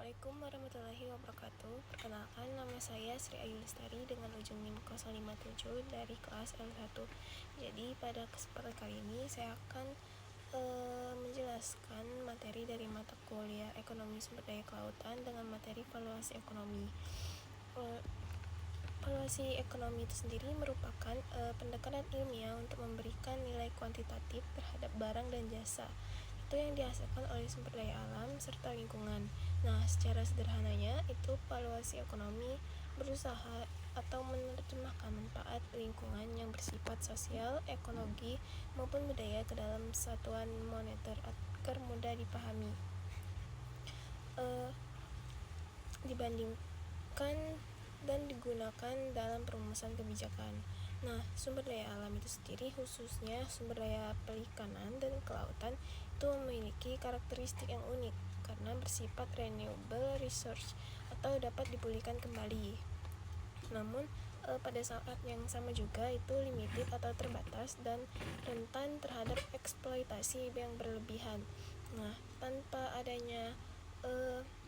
Assalamualaikum warahmatullahi wabarakatuh. Perkenalkan, nama saya Sri Ayu Lestari dengan ujung NIM 057 dari kelas L1. Jadi pada kesempatan kali ini saya akan menjelaskan materi dari mata kuliah Ekonomi Sumber Daya Kelautan dengan materi valuasi ekonomi. Valuasi ekonomi itu sendiri merupakan pendekatan ilmiah untuk memberikan nilai kuantitatif terhadap barang dan jasa itu yang dihasilkan oleh sumber daya alam serta lingkungan. Nah, secara sederhananya itu valuasi ekonomi berusaha atau menerjemahkan manfaat lingkungan yang bersifat sosial, ekologi maupun budaya ke dalam satuan moneter agar mudah dipahami. Dibandingkan dan digunakan dalam perumusan kebijakan. Nah, sumber daya alam itu sendiri khususnya sumber daya perikanan dan kelautan itu memiliki karakteristik yang unik karena bersifat renewable resource atau dapat dipulihkan kembali. Namun pada saat yang sama juga itu limited atau terbatas dan rentan terhadap eksploitasi yang berlebihan. Nah, tanpa adanya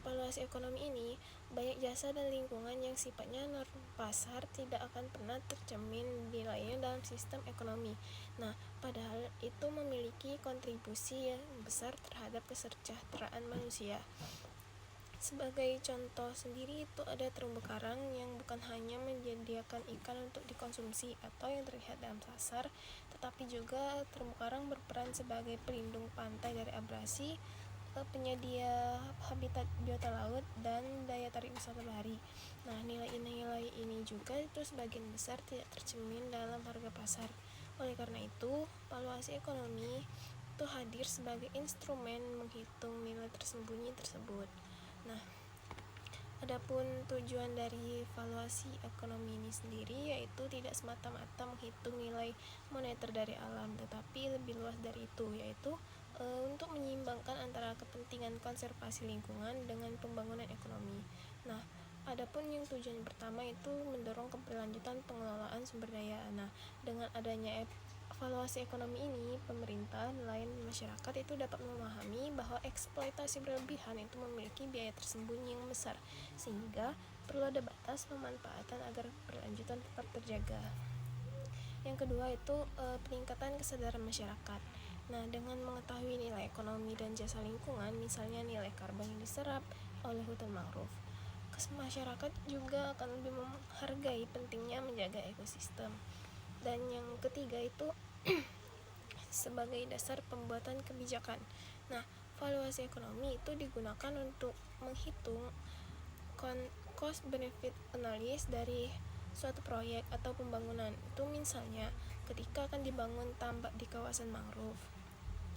valuasi ekonomi ini, banyak jasa dan lingkungan yang sifatnya norma pasar tidak akan pernah tercermin nilainya dalam sistem ekonomi. Nah, padahal itu memiliki kontribusi yang besar terhadap kesejahteraan manusia. Sebagai contoh sendiri itu ada terumbu karang yang bukan hanya menyediakan ikan untuk dikonsumsi atau yang terlihat dalam pasar, tetapi juga terumbu karang berperan sebagai pelindung pantai dari abrasi, penyedia habitat biota laut, dan daya tarik wisata bahari. Nah, nilai-nilai ini juga itu sebagian besar tidak tercermin dalam harga pasar. Oleh karena itu, valuasi ekonomi itu hadir sebagai instrumen menghitung nilai tersembunyi tersebut. Nah, adapun tujuan dari valuasi ekonomi ini sendiri yaitu tidak semata-mata menghitung nilai moneter dari alam, tetapi lebih luas dari itu, yaitu untuk menyeimbangkan antara kepentingan konservasi lingkungan dengan pembangunan ekonomi. Nah, adapun yang tujuan pertama itu mendorong keberlanjutan pengelolaan sumber daya. Nah, dengan adanya evaluasi ekonomi ini, pemerintah, nelayan, dan masyarakat itu dapat memahami bahwa eksploitasi berlebihan itu memiliki biaya tersembunyi yang besar, sehingga perlu ada batas pemanfaatan agar keberlanjutan tetap terjaga. Yang kedua itu peningkatan kesadaran masyarakat. Nah, dengan mengetahui nilai ekonomi dan jasa lingkungan, misalnya nilai karbon yang diserap oleh hutan mangrove, masyarakat juga akan lebih menghargai pentingnya menjaga ekosistem. Dan yang ketiga itu sebagai dasar pembuatan kebijakan. Nah, valuasi ekonomi itu digunakan untuk menghitung cost benefit analysis dari suatu proyek atau pembangunan. Itu misalnya ketika akan dibangun tambak di kawasan mangrove.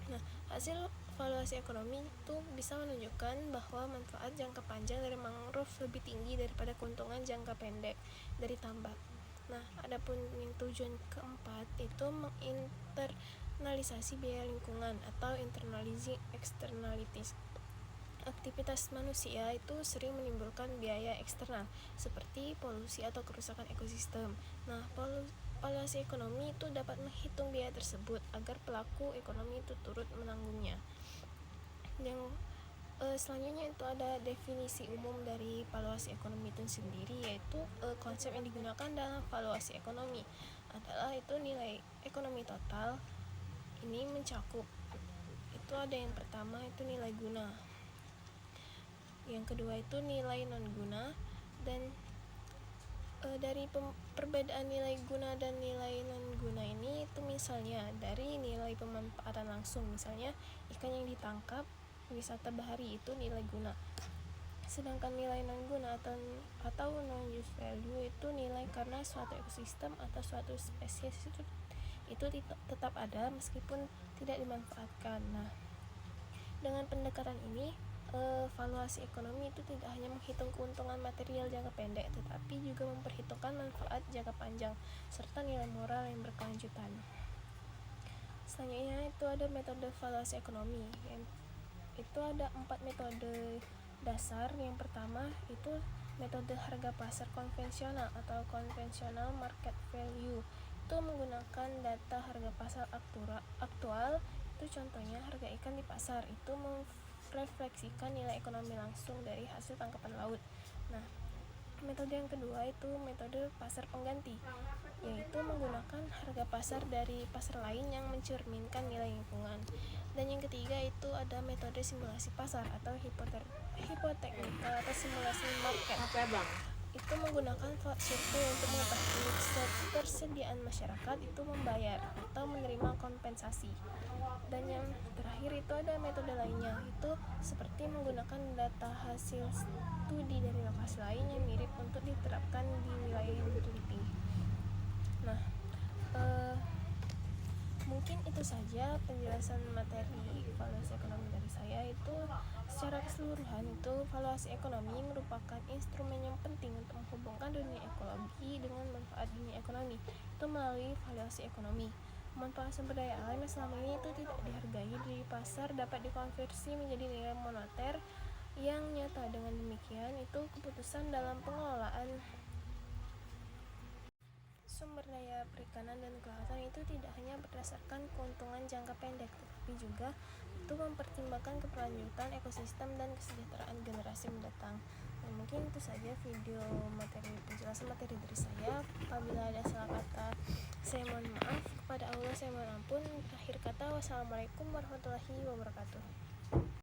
Nah, hasil valuasi ekonomi itu bisa menunjukkan bahwa manfaat jangka panjang dari mangrove lebih tinggi daripada keuntungan jangka pendek dari tambak. Nah, adapun yang tujuan keempat itu menginternalisasi biaya lingkungan atau internalizing externalities. Aktivitas manusia itu sering menimbulkan biaya eksternal seperti polusi atau kerusakan ekosistem. Nah, valuasi ekonomi itu dapat menghitung biaya tersebut agar pelaku ekonomi itu turut menanggungnya. Yang selanjutnya itu ada definisi umum dari valuasi ekonomi itu sendiri, yaitu konsep yang digunakan dalam valuasi ekonomi adalah itu nilai ekonomi total. Ini mencakup itu ada yang pertama itu nilai guna, yang kedua itu nilai non guna, dan dari perbedaan nilai guna dan nilai non guna ini itu misalnya dari nilai pemanfaatan langsung, misalnya ikan yang ditangkap, wisata bahari itu nilai guna. Sedangkan nilai non guna atau non use value itu nilai karena suatu ekosistem atau suatu spesies itu tetap ada meskipun tidak dimanfaatkan. Nah, dengan pendekatan ini valuasi ekonomi itu tidak hanya menghitung keuntungan material jangka pendek, tetapi juga memperhitungkan manfaat jangka panjang serta nilai moral yang berkelanjutan. Selanjutnya itu ada metode valuasi ekonomi. Itu ada 4 metode dasar. Yang pertama itu metode harga pasar konvensional atau conventional market value. Itu menggunakan data harga pasar aktual. Itu contohnya harga ikan di pasar itu merefleksikan nilai ekonomi langsung dari hasil tangkapan laut. Nah, metode yang kedua itu metode pasar pengganti, yaitu menggunakan harga pasar dari pasar lain yang mencerminkan nilai lingkungan. Dan yang ketiga itu ada metode simulasi pasar atau hipoteknikal atau simulasi market. Itu menggunakan survei untuk mengetahui ketersediaan masyarakat itu membayar atau menerima kompensasi. Dan yang terakhir itu ada metode lainnya, itu seperti menggunakan data hasil studi dari lokasi lain yang mirip untuk diterapkan di wilayah yang diteliti. Nah, mungkin itu saja penjelasan materi valuasi ekonomi dari saya. Itu secara keseluruhan itu valuasi ekonomi merupakan instrumen yang penting untuk menghubungkan dunia ekologi dengan manfaat dunia ekonomi itu melalui valuasi ekonomi. Manfaat sumber daya alam yang selama ini itu tidak dihargai di pasar dapat dikonversi menjadi nilai moneter yang nyata. Dengan demikian itu keputusan dalam pengelolaan sumber daya perikanan dan kelautan itu tidak hanya berdasarkan keuntungan jangka pendek, tetapi juga itu mempertimbangkan keberlanjutan ekosistem dan kesejahteraan generasi mendatang. Dan mungkin itu saja video penjelasan materi dari saya. Apabila ada salah kata, saya mohon maaf. Kepada Allah saya mohon ampun. Akhir kata, wassalamualaikum warahmatullahi wabarakatuh.